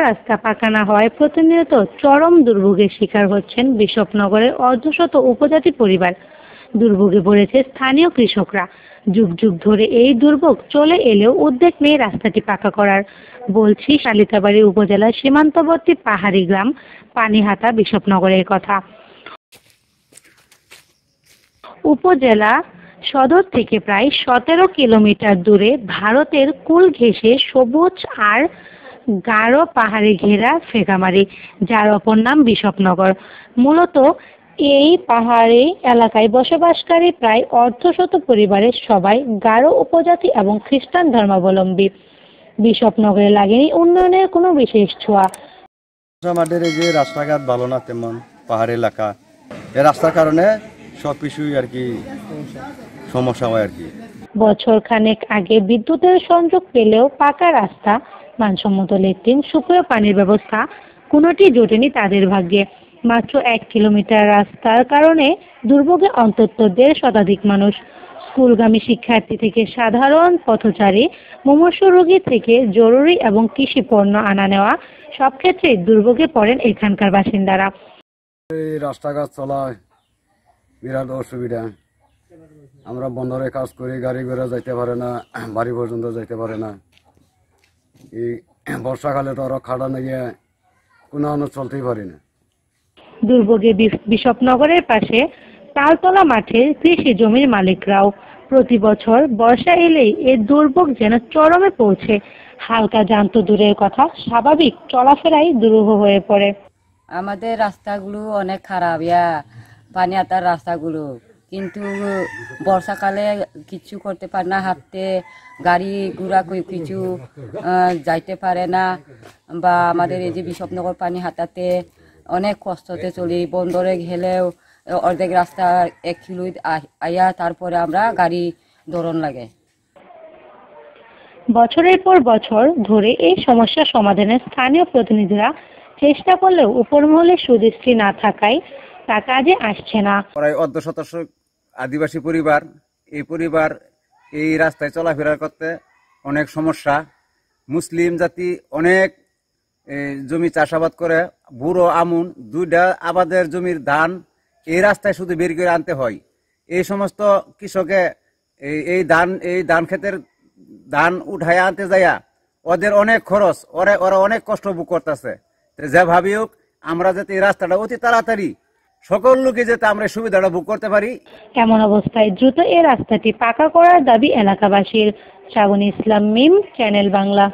রাস্তা পাকা না হওয়ায় প্রতিনিয়ত চরম দুর্ভোগের শিকার হচ্ছেন বিশপনগরের অর্ধশত উপজাতি পরিবার। দুর্ভোগে পড়েছে স্থানীয় কৃষকরা। যুগ যুগ ধরে এই দুর্ভোগ চলে এলেও উদ্যোগ নেই রাস্তাটি পাকা করার। বলছি শালিতাবাড়ি উপজেলার সীমান্তবর্তী পাহাড়ি গ্রাম পানিহাটা বিশপনগরের কথা। উপজেলা সদর থেকে প্রায় 17 কিলোমিটার দূরে ভারতের কুল ঘেঁষে সবুজ আর গাঢ় পাহাড়ে ঘেরা ফেকামারি, যার অপর নাম বিশপনগর। মূলত এই পাহাড়ি এলাকায় বসবাসকারী প্রায় অর্ধশত পরিবারের সবাই গারো উপজাতি এবং খ্রিস্টান ধর্মাবলম্বী। বিশপনগরে লাগেনি উন্নয়নের কোনো বিশেষ ছোঁয়া। আমাদের এই যে রাস্তাঘাট ভালো না, তেমন পাহাড়ি এলাকা, এই রাস্তার কারণে সব কিছুই আর কি সমস্যা হয় আর কি। বছর খানেক আগে বিদ্যুতের সংযোগ পেলেও পাকা রাস্তা, মানসম্মত লেট্রিন, সুপেয় পানির ব্যবস্থা কোনোটি জোটেনি তাদের ভাগ্যে। মাত্র 1 কিলোমিটার রাস্তার কারণে দুর্ভোগে অন্তত 1.5 শতাধিক মানুষ। স্কুলগামী শিক্ষার্থী থেকে সাধারণ পথচারী, মুমূর্ষু রোগী থেকে জরুরি এবং কৃষি পণ্য আনা নেওয়া, সব ক্ষেত্রেই দুর্ভোগে পড়েন এখানকার বাসিন্দারা। এই রাস্তাঘাট চলায় বিরাট অসুবিধা। আমরা বন্দরে কাজ করি, গাড়ি ঘোড়া যাইতে পারে না, বাড়ি পর্যন্ত যাইতে পারে না। এই বর্ষাকালে তো আরো খাড়া নিয়ে কোনো চলতেই পারি না। দুর্ভোগে বিশপনগরের পাশে তালতলা মাঠের কৃষি জমির মালিকরাও। প্রতি বছর বর্ষা এলেই এর দুর্ভোগ যেন চরমে পৌঁছে। হালকা যান তো দূরের কথা, স্বাভাবিক চলাফেরাই দুরূহ হয়ে পড়ে। আমাদের রাস্তাগুলো অনেক খারাপ, পানিহাটার রাস্তাগুলো, কিন্তু বর্ষাকালে কিছু করতে পারে না, হাঁটতে গাড়ি ঘোড়া কিছু যাইতে পারে না। বা আমাদের এই যে বিশপনগর পানিহাটাতে অনেক কষ্টতে চলি, বন্দরে গেলেও অর্ধেক রাস্তা 1 কিলো আয়া, তারপরে আমরা গাড়ি দৌড়ন লাগে। বছরের পর বছর ধরে এই সমস্যা সমাধানের স্থানীয় প্রতিনিধিরা চেষ্টা করলেও উপরমহলে সুদৃষ্টি না থাকায় তা কাজে আসছে না। প্রায় অর্ধশত আদিবাসী পরিবার, এই পরিবার এই রাস্তায় চলাফেরা করতে অনেক সমস্যা। মুসলিম জাতি অনেক জমি চাষাবাদ করে, বুড়ো আমুন 2টা আবাদের জমির ধান এই রাস্তায় শুধু বের করে আনতে হয়। এই সমস্ত কৃষকে এই ধান ক্ষেতের ধান উঠায় আনতে যাইয়া ওদের অনেক খরচ, ওরা অনেক কষ্ট ভোগ করতেছে। যে ভাবি হোক আমরা যাতে এই রাস্তাটা অতি তাড়াতাড়ি সকল লোকে যাতে আমরা সুবিধাটা ভোগ করতে পারি। এমন অবস্থায় দ্রুত এই রাস্তাটি পাকা করার দাবি এলাকাবাসীর। শ্রাবণী ইসলাম, মিম, চ্যানেল বাংলা।